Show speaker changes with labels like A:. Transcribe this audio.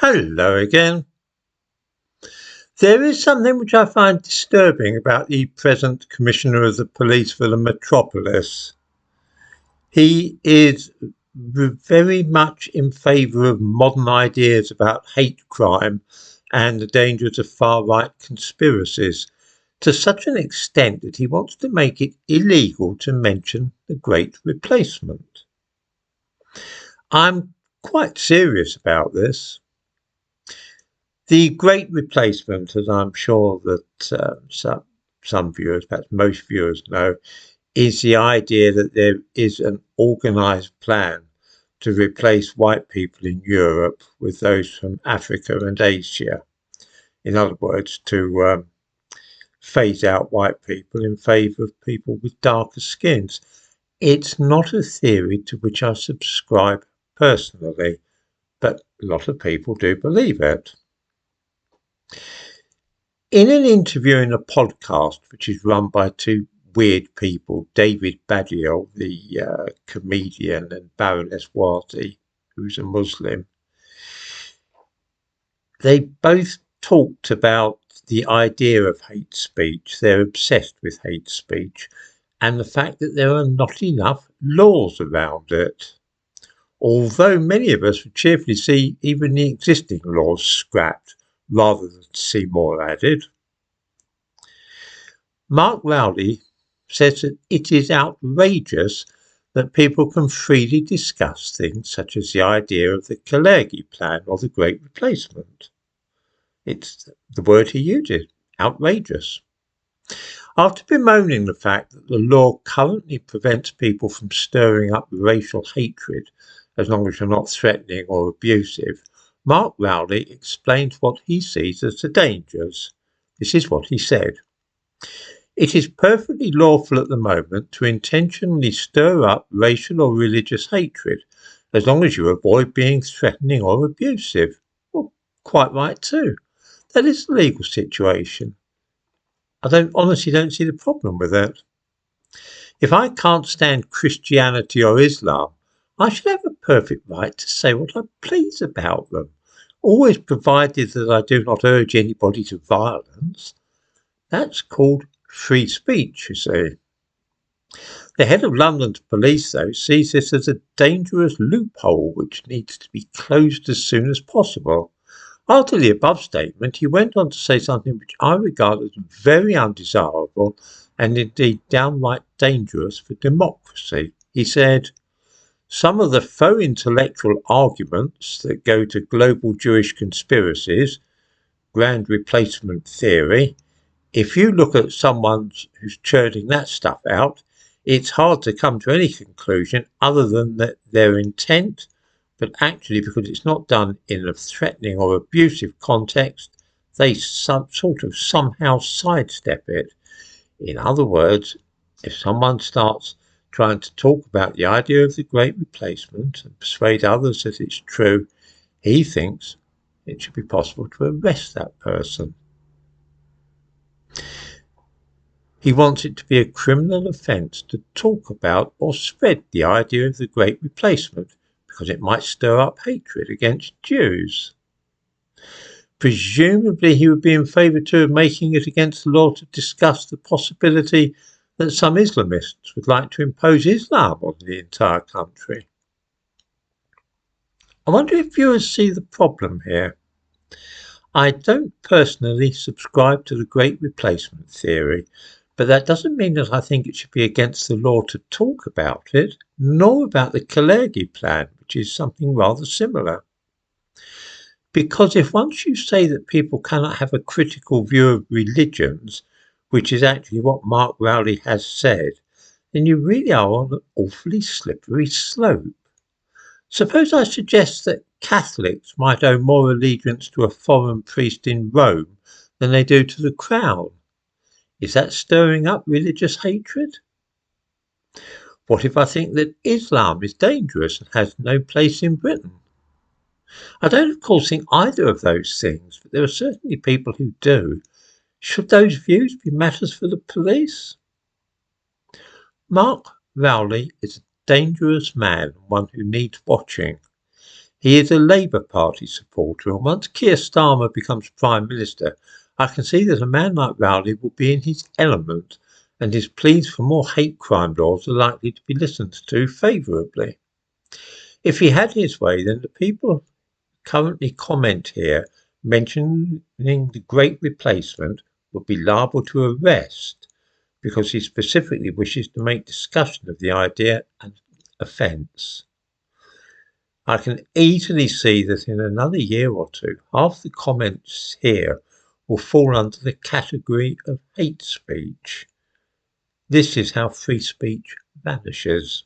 A: Hello again. There is something which I find disturbing about the present Commissioner of the Police for the Metropolis. He is very much in favour of modern ideas about hate crime and the dangers of far-right conspiracies, to such an extent that he wants to make it illegal to mention the Great Replacement. I'm quite serious about this. The Great Replacement, as I'm sure that some viewers, perhaps most viewers know, is the idea that there is an organised plan to replace white people in Europe with those from Africa and Asia. In other words, to phase out white people in favour of people with darker skins. It's not a theory to which I subscribe personally, but a lot of people do believe it. In an interview in a podcast, which is run by two weird people, David Baddiel, the comedian, and Baroness Warty, who's a Muslim, they both talked about the idea of hate speech. They're obsessed with hate speech and the fact that there are not enough laws around it. Although many of us would cheerfully see even the existing laws scrapped rather than see more added. Mark Rowley says that it is outrageous that people can freely discuss things such as the idea of the Kalergi Plan or the Great Replacement. It's the word he uses, outrageous. After bemoaning the fact that the law currently prevents people from stirring up racial hatred as long as you're not threatening or abusive, Mark Rowley explains what he sees as the dangers. This is what he said. It is perfectly lawful at the moment to intentionally stir up racial or religious hatred, as long as you avoid being threatening or abusive. Well, quite right too. That is the legal situation. I honestly don't see the problem with it. If I can't stand Christianity or Islam, I should have a perfect right to say what I please about them, always provided that I do not urge anybody to violence. That's called free speech, you see. The head of London's police, though, sees this as a dangerous loophole which needs to be closed as soon as possible. After the above statement, he went on to say something which I regard as very undesirable and indeed downright dangerous for democracy. He said, "Some of the faux intellectual arguments that go to global Jewish conspiracies, grand replacement theory, if you look at someone who's churning that stuff out, it's hard to come to any conclusion other than that their intent, but actually because it's not done in a threatening or abusive context, they somehow sidestep it. In other words, if someone starts trying to talk about the idea of the Great Replacement and persuade others that it's true, he thinks it should be possible to arrest that person. He wants it to be a criminal offence to talk about or spread the idea of the Great Replacement because it might stir up hatred against Jews. Presumably he would be in favour too of making it against the law to discuss the possibility that some Islamists would like to impose Islam on the entire country. I wonder if viewers see the problem here. I don't personally subscribe to the Great Replacement theory, but that doesn't mean that I think it should be against the law to talk about it, nor about the Kalergi Plan, which is something rather similar. Because if once you say that people cannot have a critical view of religions, which is actually what Mark Rowley has said, then you really are on an awfully slippery slope. Suppose I suggest that Catholics might owe more allegiance to a foreign priest in Rome than they do to the crown. Is that stirring up religious hatred? What if I think that Islam is dangerous and has no place in Britain? I don't, of course, think either of those things, but there are certainly people who do. Should those views be matters for the police? Mark Rowley is a dangerous man, one who needs watching. He is a Labour Party supporter, and once Keir Starmer becomes Prime Minister, I can see that a man like Rowley will be in his element, and his pleas for more hate crime laws are likely to be listened to favourably. If he had his way, then the people currently comment here mentioning the Great Replacement would be liable to arrest because he specifically wishes to make discussion of the idea an offence. I can easily see that in another year or two, half the comments here will fall under the category of hate speech. This is how free speech vanishes.